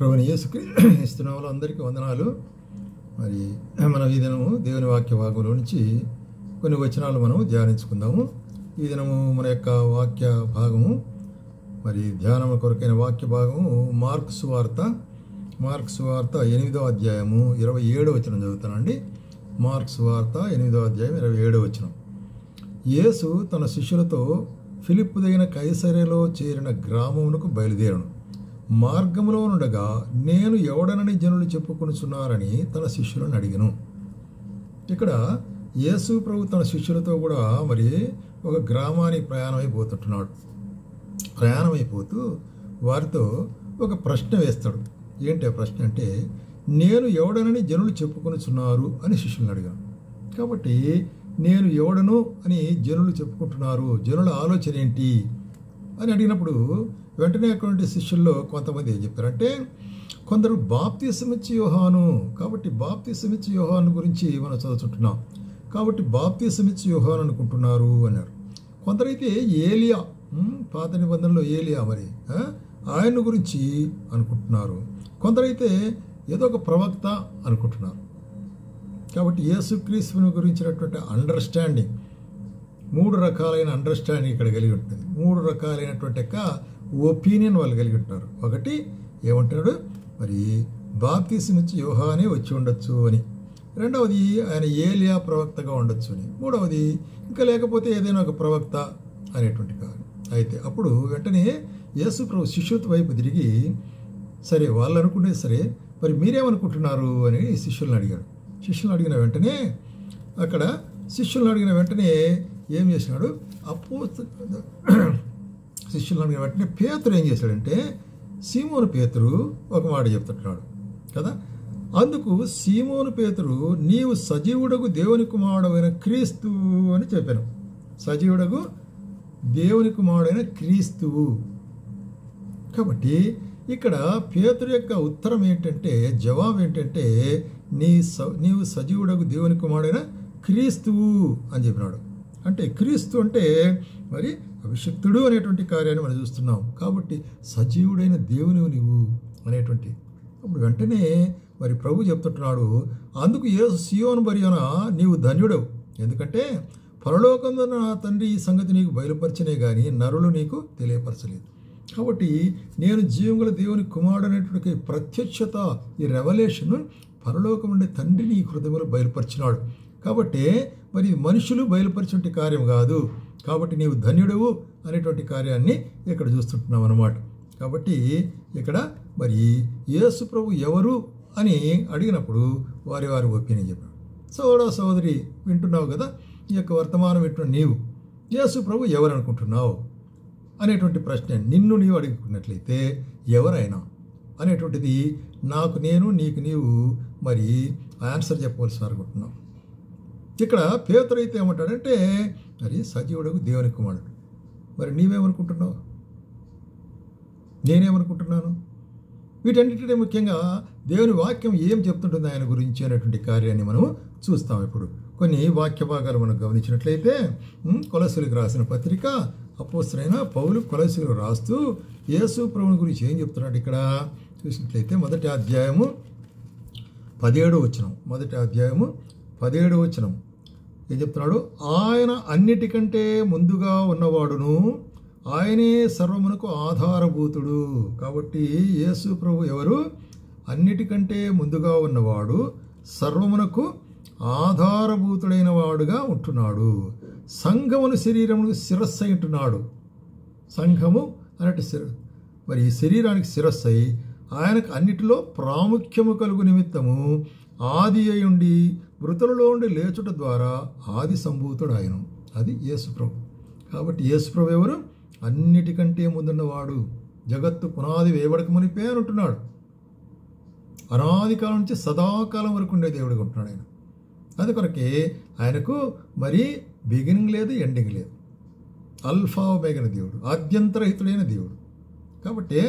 ప్రభుని యేసుక్రీస్తు నామములో అందరికీ వందనాలు. మరి మనం ఈ దినము దేవుని వాక్య భాగంలో నుంచి కొన్ని వచనాలు మనం ధ్యానించుకుందాము. ఈ దినము మన యొక్క వాక్య భాగము మరి ధ్యానం కొరకైన వాక్య భాగము మార్కు సువార్త 8వ అధ్యాయము 27వ వచనం చదువుతానండి. మార్కు సువార్త 8వ అధ్యాయం 27వ వచనం. యేసు తన శిష్యులతో ఫిలిప్పు దగ్గర కైసరేలో చేరిన గ్రామమునకు బయలుదేరను. మార్గములో నుండగా నేను ఎవడనని జనులు చెప్పుకొనుచున్నారని తన శిష్యులను అడిగను. ఇక్కడ యేసు ప్రభు తన శిష్యులతో కూడా మరి ఒక గ్రామానికి ప్రయాణమైపోతూ వారితో ఒక ప్రశ్న వేస్తాడు. ఏంటి ఆ ప్రశ్న అంటే, నేను ఎవడనని జనులు చెప్పుకొనుచున్నారు అని శిష్యులను అడిగాను. కాబట్టి నేను ఎవడను అని జనులు చెప్పుకుంటున్నారు, జనుల ఆలోచన ఏంటి అని అడిగినప్పుడు వెంటనే అటువంటి శిష్యుల్లో కొంతమంది ఏం చెప్పారంటే, కొందరు బాప్తిసమిచ్చి యోహాను, కాబట్టి బాప్తిసమిచ్చి యోహాను గురించి మనం చదువుతుంటున్నాం, కాబట్టి బాప్తిసమిచ్చి యోహాను అనుకుంటున్నారు అన్నారు. కొందరైతే ఏలియా, పాత నిబంధనలో ఏలియా మరి ఆయన గురించి అనుకుంటున్నారు. కొందరైతే ఏదో ఒక ప్రవక్త అనుకుంటున్నారు. కాబట్టి యేసుక్రీస్తుని గురించినటువంటి అండర్స్టాండింగ్, 3 రకాలైన అండర్స్టాండింగ్ ఇక్కడ కలిగి ఉంటుంది. 3 రకాలైనటువంటి యొక్క ఒపీనియన్ వాళ్ళు కలిగి ఉంటారు. ఒకటి ఏమంటున్నాడు, మరి బాప్తిసమిచ్చి యోహానే వచ్చి ఉండొచ్చు అని. రెండవది ఆయన ఏలియా ప్రవక్తగా ఉండొచ్చు అని. మూడవది ఇంకా లేకపోతే ఏదైనా ఒక ప్రవక్త అనేటువంటి కాదు. అయితే అప్పుడు వెంటనే యేసు ప్రభు శిష్యుల వైపు తిరిగి, సరే వాళ్ళు అనుకునేది సరే, మరి మీరేమనుకుంటున్నారు అని శిష్యులను అడిగాడు. శిష్యులను అడిగిన వెంటనే ఏం చేసినాడు, శిష్యులను అడిగిన వెంటనే పేతురు ఏం చేశాడంటే, సీమోను పేతురు ఒక మాట చెప్తున్నాడు కదా. అందుకు సీమోను పేతురు, నీవు సజీవుడగు దేవుని కుమారుడైన క్రీస్తు అని చెప్పాను. సజీవుడగు దేవుని కుమారుడైన క్రీస్తువు. కాబట్టి ఇక్కడ పేతురు యొక్క ఉత్తరం ఏంటంటే, జవాబు ఏంటంటే, నీవు సజీవుడగు దేవుని కుమారుడైన క్రీస్తువు అని చెప్పినాడు. అంటే క్రీస్తు అంటే మరి అభిషిక్తుడు అనేటువంటి కార్యాన్ని మనం చూస్తున్నాం. కాబట్టి సజీవుడైన దేవుని నీవు అనేటువంటి. అప్పుడు వెంటనే మరి ప్రభు చెప్తుంటున్నాడు, అందుకు సీయోను బరియన నీవు ధన్యుడవు, ఎందుకంటే పరలోకంలో నా తండ్రి ఈ సంగతి నీకు బయలుపరచనే కానీ నరులు నీకు తెలియపరచలేదు. కాబట్టి నేను జీవముల దేవుని కుమారుడు అనేటువంటి ప్రత్యక్షత, ఈ రెవల్యూషన్ పరలోకం ఉండే తండ్రిని ఈ హృదయంలో బయలుపరిచినాడు. కాబట్టి మరి మనుషులు బయలుపరిచినటువంటి కార్యం కాదు. కాబట్టి నీవు ధన్యుడవు అనేటువంటి కార్యాన్ని ఇక్కడ చూస్తుంటున్నాం అన్నమాట. కాబట్టి ఇక్కడ మరి యేసు ప్రభు ఎవరు అని అడిగినప్పుడు వారి ఒపీనియన్ చెప్పాడు. సోదరి వింటున్నావు కదా, ఈ యొక్క వర్తమానం వింటున్న నీవు యేసు ప్రభు ఎవరు అనుకుంటున్నావు అనేటువంటి ప్రశ్న నిన్ను నీవు అడుగుకున్నట్లయితే ఎవరైనా అనేటువంటిది నాకు నేను, నీకు నీవు మరి ఆన్సర్ చెప్పవలసి అనుకుంటున్నావు. ఇక్కడ పేతురు అయితే ఏమంటాడంటే, మరి సజీవుడకు దేవుని కుమారుడు. మరి నీవేమనుకుంటున్నావు, నేనేమనుకుంటున్నాను? వీటన్నిటినీ ముఖ్యంగా దేవుని వాక్యం ఏం చెప్తుంటుంది ఆయన గురించి అనేటువంటి కార్యాన్ని మనం చూస్తాం. ఇప్పుడు కొన్ని వాక్య భాగాలు మనం గమనించినట్లయితే, కొలస్సీలకు రాసిన పత్రిక అపోస్తలుడైన పౌలు కొలస్సీలకు రాస్తూ యేసు ప్రభువుని గురించి ఏం చెప్తున్నాడు ఇక్కడ చూసినట్లయితే, మొదటి అధ్యాయము 17వ వచనం ఏం చెప్తున్నాడు, ఆయన అన్నిటికంటే ముందుగా ఉన్నవాడును, ఆయనే సర్వమునకు ఆధారభూతుడు. కాబట్టి యేసు ప్రభు ఎవరు? అన్నిటికంటే ముందుగా ఉన్నవాడు, సర్వమునకు ఆధారభూతుడైన వాడుగా ఉంటున్నాడు. సంఘమును శరీరమును శిరస్సు అయి ఉంటున్నాడు. సంఘము అన్నట్టు మరి శరీరానికి శిరస్సు అయి ఆయనకు అన్నిటిలో ప్రాముఖ్యము కలుగు నిమిత్తము ఆది అయ్యుండి మృతులలో ఉండి లేచుట ద్వారా ఆది సంభూతుడు ఆయన. అది యేసు ప్రభు. కాబట్టి యేసు ప్రభు ఎవరు? అన్నిటికంటే ముందున్నవాడు, జగత్తు పునాది వేయబడక మునిపే అని ఉంటున్నాడు. అనాది కాలం నుంచి సదాకాలం వరకు ఉండే దేవుడిగా ఉంటున్నాడు ఆయన. అది కొరకే ఆయనకు మరి బిగినింగ్ లేదు, ఎండింగ్ లేదు. అల్ఫా ఒమేగా దేవుడు, ఆద్యంతరహితుడైన దేవుడు. కాబట్టి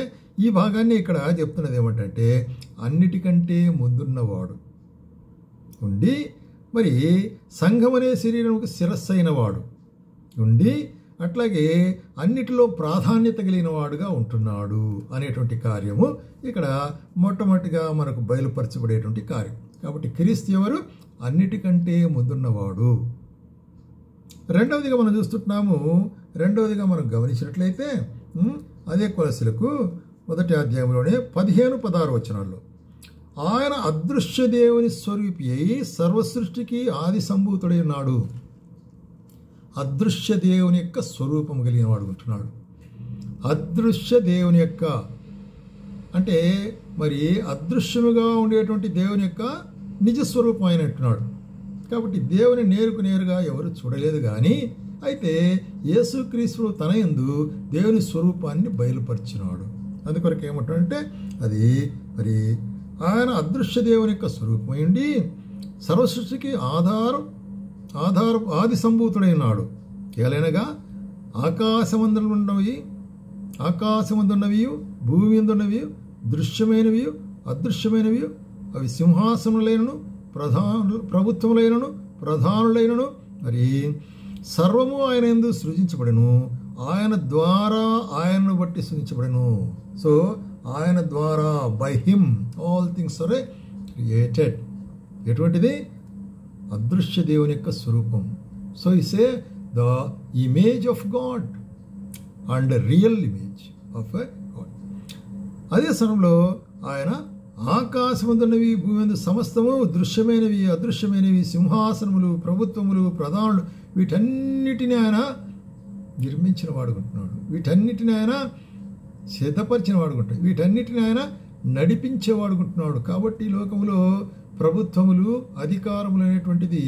ఈ భాగాన్ని ఇక్కడ చెప్తున్నది ఏమంటే, అన్నిటికంటే ముందున్నవాడు ఉండి మరి సంఘం అనే శరీరంకు శిరస్సు అయిన వాడు ఉండి అట్లాగే అన్నిటిలో ప్రాధాన్యత కలిగిన వాడుగా ఉంటున్నాడు అనేటువంటి కార్యము ఇక్కడ మొట్టమొదటిగా మనకు బయలుపరచబడేటువంటి కార్యం. కాబట్టి క్రీస్తు ఎవరు? అన్నిటికంటే ముందున్నవాడు. రెండవదిగా మనం చూస్తున్నాము, రెండవదిగా మనం గమనించినట్లయితే అదే కొలసీలకు 1వ అధ్యాయంలోనే 15-16 వచనాల్లో ఆయన అదృశ్య దేవుని స్వరూపి అయి సర్వసృష్టికి ఆది సంభూతుడై ఉన్నాడు. అదృశ్య దేవుని యొక్క స్వరూపం కలిగిన వాడు ఉంటున్నాడు. అదృశ్య దేవుని యొక్క అంటే మరి అదృశ్యముగా ఉండేటువంటి దేవుని యొక్క నిజస్వరూపం ఆయన అంటున్నాడు. కాబట్టి దేవుని నేరుగా ఎవరు చూడలేదు. కానీ అయితే యేసుక్రీస్తు తన యందు దేవుని స్వరూపాన్ని బయలుపరిచినాడు. అందుకొరకు ఏమంటాడంటే అది మరి ఆయన అదృశ్య దేవుని యొక్క స్వరూపమైండి సర్వసృష్టికి ఆది సంభూతుడైనాడు. ఏలైనగా ఆకాశమందున్నవి భూమి ఎందున్నవి దృశ్యమైనవి అదృశ్యమైనవి అవి సింహాసనములైనను ప్రభుత్వములైనను ప్రధానులైనను మరి సర్వము ఆయన యందు సృజించబడెను. ఆయన ద్వారా ఆయనను బట్టి సృజించబడెను. సో ఆయన ద్వారా by him all things are created. ఎటువంటిది? అదృశ్య దేవుని యొక్క స్వరూపం. So is the image of God and real image of a God. అదే సమయంలో ఆయన ఆకాశమందున్నవి భూమి అందు సమస్తము దృశ్యమైనవి అదృశ్యమైనవి సింహాసనములు ప్రభుత్వములు ప్రధానులు వీటన్నిటిని ఆయన నిర్మించిన వాడుకుంటున్నాడు. వీటన్నిటిని ఆయన సిద్ధపరిచిన వాడుకుంటాడు. వీటన్నిటిని ఆయన నడిపించేవాడుకుంటున్నాడు. కాబట్టి ఈ లోకంలో ప్రభుత్వములు అధికారములు అనేటువంటిది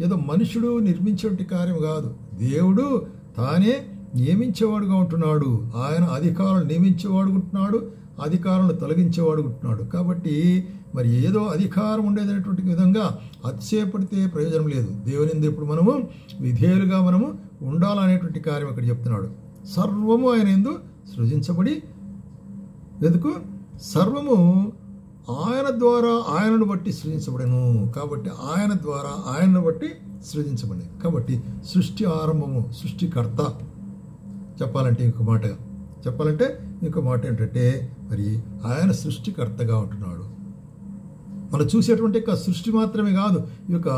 ఏదో మనుషుడు నిర్మించేటువంటి కార్యం కాదు. దేవుడు తానే నియమించేవాడుగా ఉంటున్నాడు. ఆయన అధికారులను నియమించేవాడుకుంటున్నాడు, అధికారులను తొలగించేవాడుకుంటున్నాడు. కాబట్టి మరి ఏదో అధికారం ఉండేదనేటువంటి విధంగా అతిశయపడితే ప్రయోజనం లేదు. దేవుని ఇప్పుడు మనము విధేయులుగా మనము ఉండాలనేటువంటి కార్యం అక్కడ చెప్తున్నాడు. సర్వము ఆయన యందు సృజించబడి ఎందుకు సర్వము ఆయన ద్వారా ఆయనను బట్టి సృజించబడను. కాబట్టి ఆయన ద్వారా ఆయనను బట్టి సృజించబడి కాబట్టి సృష్టి ఆరంభము సృష్టికర్త. చెప్పాలంటే ఇంకో మాట ఏంటంటే మరి ఆయన సృష్టికర్తగా ఉంటున్నాడు. మనం చూసేటువంటి యొక్క సృష్టి మాత్రమే కాదు, ఈ యొక్క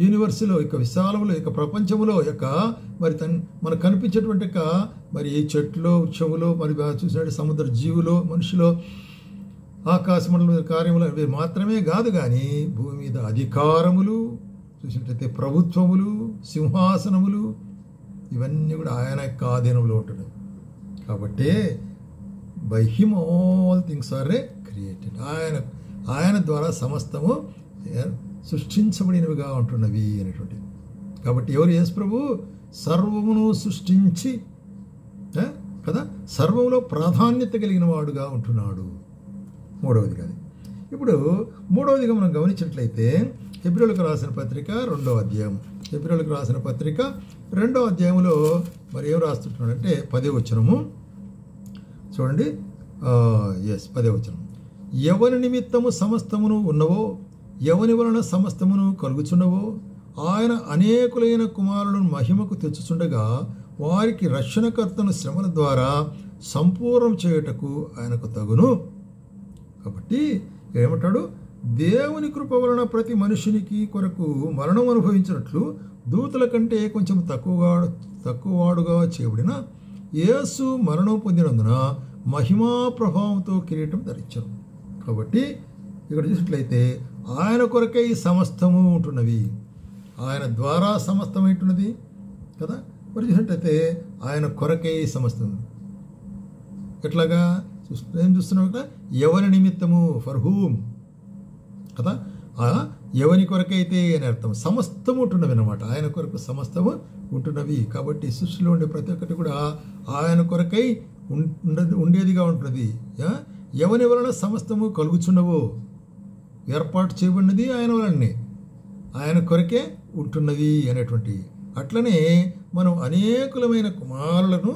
యూనివర్స్లో యొక్క విశాలంలో యొక్క ప్రపంచంలో యొక్క మరి మనకు కనిపించేటువంటి యొక్క మరి చెట్లు వృక్షములో మరి చూసినట్టు సముద్ర జీవులు మనుషులు ఆకాశమండల కార్యములు అవి మాత్రమే కాదు, కానీ భూమి మీద అధికారములు చూసినట్లయితే ప్రభుత్వములు సింహాసనములు ఇవన్నీ కూడా ఆయన యొక్క ఆధీనంలో ఉంటున్నాయి. కాబట్టి by him all things are created. ఆయన ద్వారా సమస్తము సృష్టించబడినవిగా ఉంటున్నవి అనేటువంటిది. కాబట్టి ఎవరు యేసు ప్రభు సర్వమును సృష్టించి కదా సర్వంలో ప్రాధాన్యత కలిగిన వాడుగా ఉంటున్నాడు. మూడవదిగా ఇప్పుడు మూడవదిగా మనం గమనించినట్లయితే హెబ్రీయులకు రాసిన పత్రిక 2వ అధ్యాయం. హెబ్రీయులకు రాసిన పత్రిక 2వ అధ్యాయంలో మరి ఏం రాస్తుంటున్నాడంటే 10వ వచనము చూడండి. 10వ వచనం. ఎవని నిమిత్తము సమస్తమును ఉన్నవో ఎవని వలన సమస్తమును కలుగుచున్నవో ఆయన అనేకులైన కుమారులను మహిమకు తెచ్చుచుండగా వారికి రక్షణకర్తను శ్రమల ద్వారా సంపూర్ణం చేయుటకు ఆయనకు తగును. కాబట్టి ఏమంటాడు? దేవుని కృప వలన ప్రతి మనుషునికి కొరకు మరణం అనుభవించినట్లు దూతల కంటే కొంచెం తక్కువవాడుగా చేయబడిన యేసు మరణం పొందినందున మహిమా ప్రభావంతో కిరీటం ధరించను. కాబట్టి ఇక్కడ చూసినట్లయితే ఆయన కొరకై సమస్తము ఉంటున్నవి, ఆయన ద్వారా సమస్తం ఉంటున్నది కదా. మరి చూసినట్లయితే ఆయన కొరకై సమస్తం ఎట్లాగా ఏం చూస్తున్నాం కదా, ఎవరి నిమిత్తము ఫర్ హూమ్ కదా, ఎవని కొరకైతే అని అర్థం. సమస్తము ఉంటున్నవి అన్నమాట, ఆయన కొరకు సమస్తము ఉంటున్నవి. కాబట్టి సృష్టిలో ఉండే ప్రతి ఒక్కటి కూడా ఆయన కొరకై ఉండేదిగా ఉంటున్నది. ఎవని వలన సమస్తము కలుగుచున్నవో ఏర్పాటు చేయబడినది ఆయన వలనే, ఆయన కొరకే ఉంటున్నది అనేటువంటి. అట్లనే మనం అనేకులమైన కుమారులను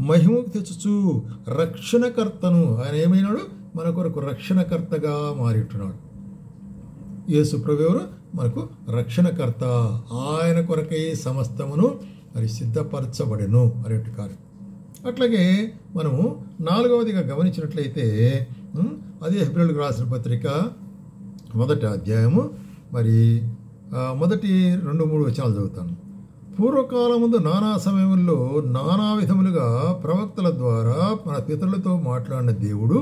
మహిమకు తెచ్చుచు రక్షణకర్తను ఆయన ఏమైనాడు? మన కొరకు రక్షణకర్తగా మారి ఉంటున్నాడు. యేసు ప్రభువు మనకు రక్షణకర్త. ఆయన కొరకై సమస్తమును మరి సిద్ధపరచబడెను అనేటి కార్యం. అట్లాగే మనము 4వదిగా గమనించినట్లయితే అదే హెబ్రీయులకు రాసిన పత్రిక 1వ అధ్యాయము మరి మొదటి 2-3 వచనాలు చదువుతాను. పూర్వకాలముందు నానా సమయంలో నానా విధములుగా ప్రవక్తల ద్వారా మన పితరులతో మాట్లాడిన దేవుడు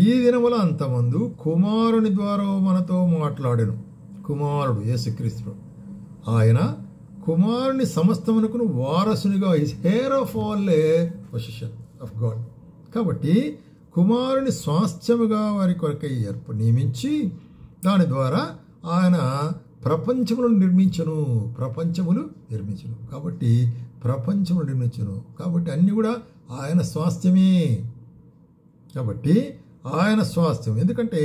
ఈ దినముల అంతమందు కుమారుని ద్వారా మనతో మాట్లాడెను. కుమారుడు యేసుక్రీస్తు, ఆయన కుమారుని సమస్తమునకును వారసునిగా his heir of all a position of God. కాబట్టి కుమారుని స్వాస్థ్యముగా వారి కొరకై నియమించి దాని ద్వారా ఆయన ప్రపంచములను నిర్మించను. కాబట్టి ప్రపంచములు నిర్మించను. కాబట్టి అన్నీ కూడా ఆయన స్వాస్థ్యమే. కాబట్టి ఆయన స్వాస్థ్యం, ఎందుకంటే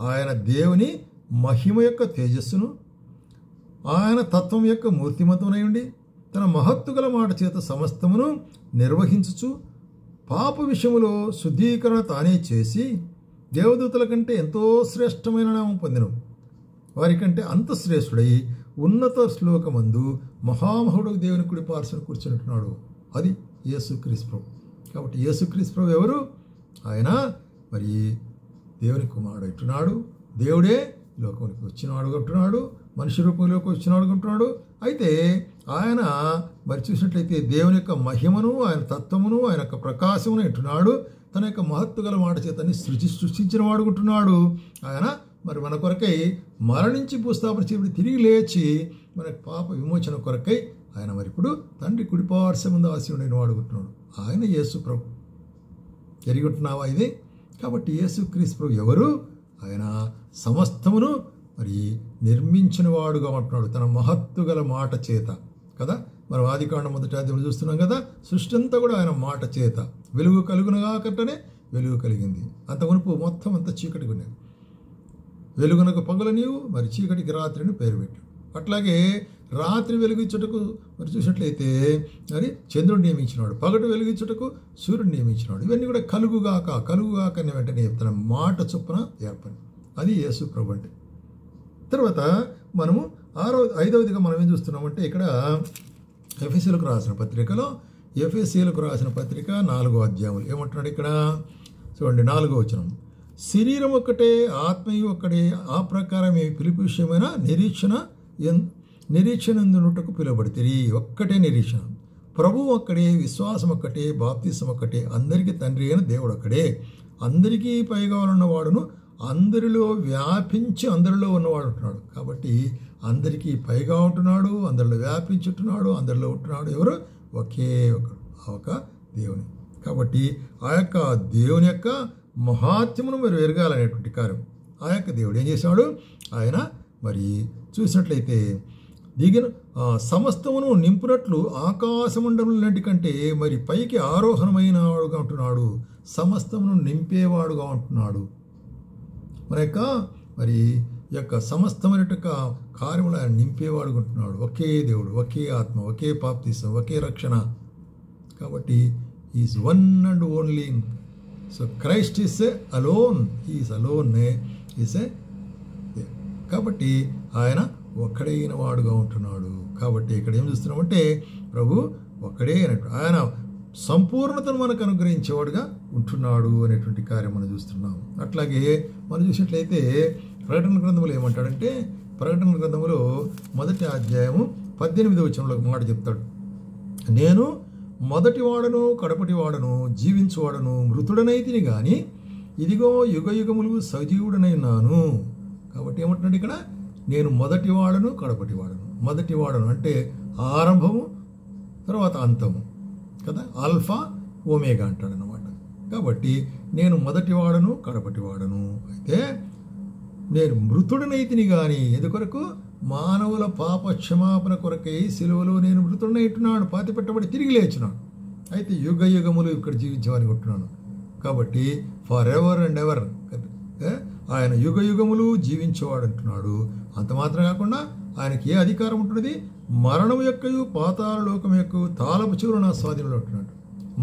ఆయన దేవుని మహిమ యొక్క తేజస్సును, ఆయన తత్వం యొక్క మూర్తిమతమునై ఉండి తన మహత్తు గల మాట చేత సమస్తమును నిర్వహించుచు పాప విషయములో శుద్ధీకరణ తానే చేసి దేవదూతల కంటే ఎంతో శ్రేష్టమైన నామం పొందెను. వారికంటే అంత శ్రేష్ఠుడై ఉన్నత శ్లోకమందు మహామహుడు దేవుని కుడి పార్శ్వన కూర్చుంటున్నాడు. అది యేసుక్రీస్తు. కాబట్టి యేసుక్రీస్తు ఎవరు? ఆయన మరి దేవుని కుమారుడు అంటున్నాడు. దేవుడే లోకానికి వచ్చినాడు అంటున్నాడు, మనిషి రూపంలోకి వచ్చినాడు అంటున్నాడు. అయితే ఆయన మరి చూసినట్లయితే దేవుని యొక్క మహిమను, ఆయన తత్వమును, ఆయన యొక్క ప్రకాశమును అంటున్నాడు. తన యొక్క మహత్తు గల మాట చేతని సృష్టించిన వాడుకుంటున్నాడు. ఆయన మరి మన కొరకై మరణించి భూస్థాపన చేయబడి తిరిగి లేచి మన పాప విమోచన కొరకై ఆయన మరి ఇప్పుడు తండ్రి కుడిపార్శ్వముందు ఆసీనుడైన వాడుకుంటున్నాడు. ఆయన యేసు ప్రభు. ఎరిగుంటున్నావా ఇది? కాబట్టి యేసుక్రీస్తు ప్రభు ఎవరు? ఆయన సమస్తమును మరి నిర్మించిన వాడుగా ఉంటున్నాడు తన మహత్తు గల మాట చేత కదా. మనం ఆదికాండం 1వ అధ్యాయం చూస్తున్నాం కదా. సృష్టి అంతా కూడా ఆయన మాట చేత వెలుగు కలుగునగా కట్టనే వెలుగు కలిగింది. అంత మునుపు మొత్తం అంతా చీకటిగా ఉన్నది. వెలుగునకు పగలు నీవు, మరి చీకటికి రాత్రిని పేరు పెట్టు. అట్లాగే రాత్రి వెలిగించుటకు మరి చూసినట్లయితే మరి చంద్రుడు నియమించినాడు, పగటి వెలిగించుటకు సూర్యుడు నియమించినాడు. ఇవన్నీ కూడా కలుగుగాక అని వెంటనే చెప్తున్న మాట చొప్పున ఏర్పడి అది యేసు ప్రభు అంటే. తర్వాత మనము 5వదిగా మనం ఏం చూస్తున్నామంటే ఇక్కడ ఎఫెసీయులకు రాసిన పత్రికలో 4వ అధ్యాయం ఏమంటున్నాడు ఇక్కడ చూడండి. 4వ వచనం, శరీరం ఒక్కటే ఆత్మయు ఒక్కటే, ఆ ప్రకారం ఈ పిలుపు విషయమైన నిరీక్షణ ఎందుటకు పిలువబడితిరి. ఒక్కటే నిరీక్షణ. ప్రభువు ఒక్కడే, విశ్వాసం ఒక్కటే, బాప్తిసం ఒక్కటే, అందరికీ తండ్రి అయిన దేవుడు ఒక్కడే, అందరికీ పైగా ఉన్నవాడును, అందరిలో వ్యాపించి అందరిలో ఉన్నవాడు ఉంటున్నాడు. కాబట్టి అందరికీ పైగా ఉంటున్నాడు, అందరిలో వ్యాపించుంటున్నాడు, అందరిలో ఉంటున్నాడు. ఎవరు? ఒకే ఒకడు, ఒక దేవుని. కాబట్టి ఆ యొక్క దేవుని యొక్క మహాత్మ్యమును మరి ఎరగాలనేటువంటి కార్యం ఆ యొక్క దేవుడు ఏం చేశాడు? ఆయన మరి చూసినట్లయితే సమస్తమును నింపునట్లు ఆకాశమండలం కంటే మరి పైకి ఆరోహణమైన వాడుగా ఉంటున్నాడు, సమస్తమును నింపేవాడుగా ఉంటున్నాడు. మన యొక్క మరి యొక్క సమస్తమైన కార్యములు ఆయన నింపేవాడుగా ఉంటున్నాడు. ఒకే దేవుడు, ఒకే ఆత్మ, ఒకే బాప్తిసం, ఒకే రక్షణ. కాబట్టి is one and only. So Christ is a alone, is alone is a. కాబట్టి ఆయన ఒక్కడైన వాడుగా ఉంటున్నాడు. కాబట్టి ఇక్కడ ఏం చూస్తున్నామంటే ప్రభు ఒక్కడే అన్నట్టు ఆయన సంపూర్ణతను మనకు అనుగ్రహించేవాడుగా ఉంటున్నాడు అనేటువంటి కార్యం మనం చూస్తున్నాం. అట్లాగే మనం చూసినట్లయితే ప్రకటన గ్రంథములో ఏమంటాడంటే, ప్రకటన గ్రంథములో 1వ అధ్యాయము 18వ వచనంలో ఒక మాట చెప్తాడు. నేను మొదటి వాడను కడపటి వాడను జీవించువాడను మృతుడనైతిని గాని ఇదిగో యుగ యుగములు సజీవుడనై ఉన్నాను. కాబట్టి ఏమంటున్నాడు ఇక్కడ? నేను మొదటి వాడను కడపటి వాడను. మొదటి వాడను అంటే ఆరంభము తర్వాత అంతము కదా, ఆల్ఫా ఓమేగా అంటాడు అన్నమాట. కాబట్టి నేను మొదటి వాడను కడపటి వాడను. అయితే నేను మృతుడనైతిని గాని ఎందుకొరకు? మానవుల పాప క్షమాపణ కొరకై సిలువలో నేను మృతుడనైతున్నాను, పాతి పెట్టబడి తిరిగి లేచినాను. అయితే యుగ యుగములు ఇక్కడ జీవించేవారిని కొట్టున్నాను. కాబట్టి ఫర్ ఎవర్ అండ్ ఎవర్ ఆయన యుగ యుగములు జీవించేవాడు అంటున్నాడు. అంత మాత్రం కాకుండా ఆయనకి ఏ అధికారం ఉంటున్నది? మరణము యొక్కయు పాతాళ లోకం యొక్క తాళపు చెవులు నా స్వాధీనంలో ఉంటున్నాడు.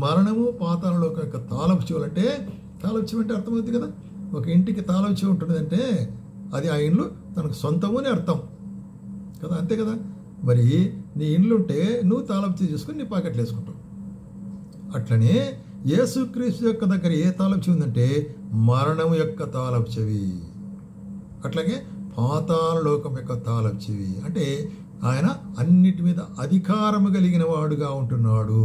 మరణము పాతాళ లోకం యొక్క తాళపు చెవులు అంటే, తాళపు చెవు అంటే అర్థమవుతుంది కదా. ఒక ఇంటికి తాళపు చెవు ఉంటుంది అంటే అది ఆ ఇండ్లు తనకు సొంతము అని అర్థం కదా, అంతే కదా. మరి నీ ఇండ్లుంటే నువ్వు తాళపు చెవి చూసుకొని నీ పాకెట్లు వేసుకుంటావు. అట్లనే యేసుక్రీస్తు యొక్క దగ్గర ఏ తాళపు చెవి ఉందంటే మరణం యొక్క తాళపు చెవి, అట్లాగే పాతాళ లోకం యొక్క తాళపు చెవి. అంటే ఆయన అన్నిటి మీద అధికారము కలిగిన వాడుగా ఉంటున్నాడు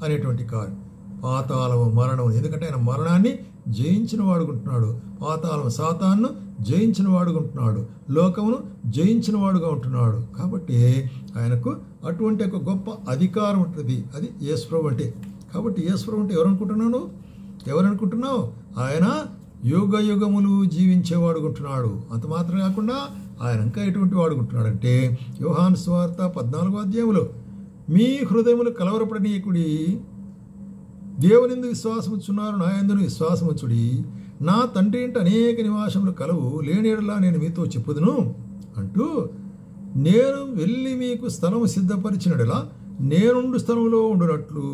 అనేటువంటి కారు. పాతాళము మరణం, ఎందుకంటే ఆయన మరణాన్ని జయించిన వాడుకుంటున్నాడు, పాతాళం సాతాన్ను జయించిన వాడుకుంటున్నాడు, లోకమును జయించిన వాడుగా ఉంటున్నాడు. కాబట్టి ఆయనకు అటువంటి ఒక గొప్ప అధికారం ఉంటుంది. అది యేసుప్రభు అంటే. కాబట్టి యేసుప్రభు అంటే ఎవరనుకుంటున్నావు? ఆయన యుగ యుగములు జీవించేవాడుకుంటున్నాడు. అంత మాత్రం కాకుండా ఆయన ఇంకా ఎటువంటి వాడుకుంటున్నాడు అంటే యోహాను సువార్త 14వ అధ్యాయంలో మీ హృదయములు కలవరపడనీయకుడి, దేవునిందు విశ్వాసముచ్చున్నారు, నా యందును విశ్వాసముచ్చుడి, నా తండ్రి ఇంట అనేక నివాసములు కలవు, లేని యెడల నేను మీతో చెప్పుదును అంటూ, నేను వెళ్ళి మీకు స్థలము సిద్ధపరిచినడలా నేనుండు స్థలంలో ఉండునట్లు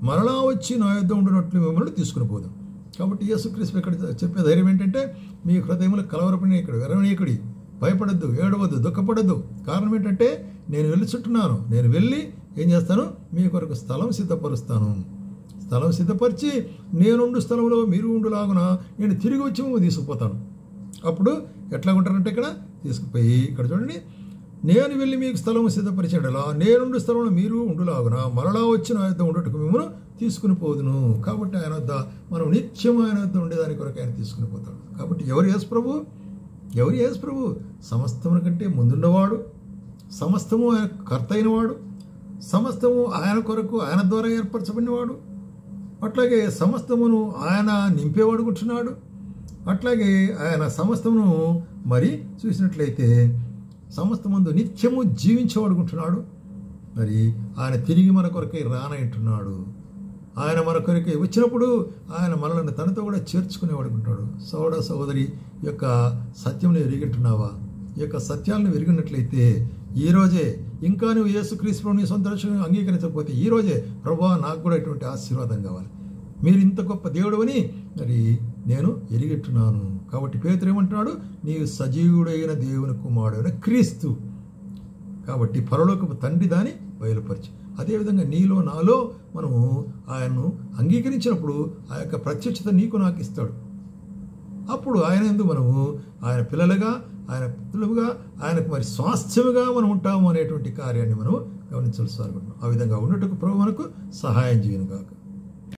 మరలా వచ్చి నా యొద్ద ఉండునట్లు మిమ్మల్ని తీసుకుని పోదాం. కాబట్టి యేసుక్రీస్తు ఇక్కడ చెప్పే ధైర్యం ఏంటంటే మీ హృదయములు కలవరపడనీయకుడి, వెరవనీయకుడి, భయపడద్దు, ఏడవద్దు, దుఃఖపడద్దు. కారణం ఏంటంటే నేను వెళ్ళుచుంటున్నాను, నేను వెళ్ళి ఏం చేస్తాను, మీ కొరకు స్థలం సిద్ధపరుస్తాను. స్థలం సిద్ధపరిచి నేనుండు స్థలంలో మీరు ఉండులాగున నేను తిరిగి వచ్చి మేము తీసుకుపోతాను. అప్పుడు ఎట్లా ఉంటారంటే ఇక్కడ తీసుకుపోయి ఇక్కడ చూడండి, నేను వెళ్ళి మీకు స్థలం సిద్ధపరిచాడలా నేనుండు స్థలంలో మీరు ఉండులాగున మరలా వచ్చి నా యొద్ద ఉండటకు మిమ్మల్ని తీసుకుని పోదును. కాబట్టి ఆయన వద్ద మనం నిత్యం ఆయన వద్ద ఉండేదాని కొరకు ఆయన తీసుకుని పోతాడు. కాబట్టి ఎవరు యేసు ప్రభు? సమస్తమున కంటే ముందున్నవాడు, సమస్తము ఆయన కర్త అయినవాడు, సమస్తము ఆయన కొరకు ఆయన ద్వారా ఏర్పరచబడినవాడు, అట్లాగే సమస్తమును ఆయన నింపేవాడుకుంటున్నాడు. అట్లాగే ఆయన సమస్తమును మరి చూసినట్లయితే సమస్తమందు నిత్యము జీవించేవాడుకుంటున్నాడు. మరి ఆయన తిరిగి మన కొరకై రానంటున్నాడు. ఆయన మన కొరకై వచ్చినప్పుడు ఆయన మనల్ని తనతో కూడా చేర్చుకునేవాడుకుంటాడు. సోదరి యొక్క సత్యంను ఎరిగింటున్నావా? ఈ యొక్క సత్యాలను ఎరిగినట్లయితే ఈరోజే, ఇంకా నువ్వు యేసుక్రీస్తును నీ సొంత రక్షణను అంగీకరించకపోతే ఈరోజే, ప్రభువా నాకు కూడా ఇటువంటి ఆశీర్వాదం కావాలి, మీరు ఇంత గొప్ప దేవుడు అని మరి నేను ఎరిగిట్టున్నాను. కాబట్టి పేతురు ఏమంటున్నాడు, నీవు సజీవుడైన దేవుని కుమారుడైన క్రీస్తు. కాబట్టి పరలోకపు తండ్రి దాన్ని బయలుపరిచి, అదేవిధంగా నీలో నాలో మనము ఆయన్ను అంగీకరించినప్పుడు ఆ యొక్క ప్రత్యక్షత నీకు నాకు ఇస్తాడు. అప్పుడు ఆయన యందు మనము ఆయన పిల్లలుగా, ఆయన పుత్రులుగా, ఆయనకు మరి స్వాస్థ్యముగా మనం ఉంటాము అనేటువంటి కార్యాన్ని మనం గమనించాల్సి అనుకుంటున్నాం. ఆ విధంగా ఉన్నట్టుకు ప్రభు మనకు సహాయం చేయను గాక.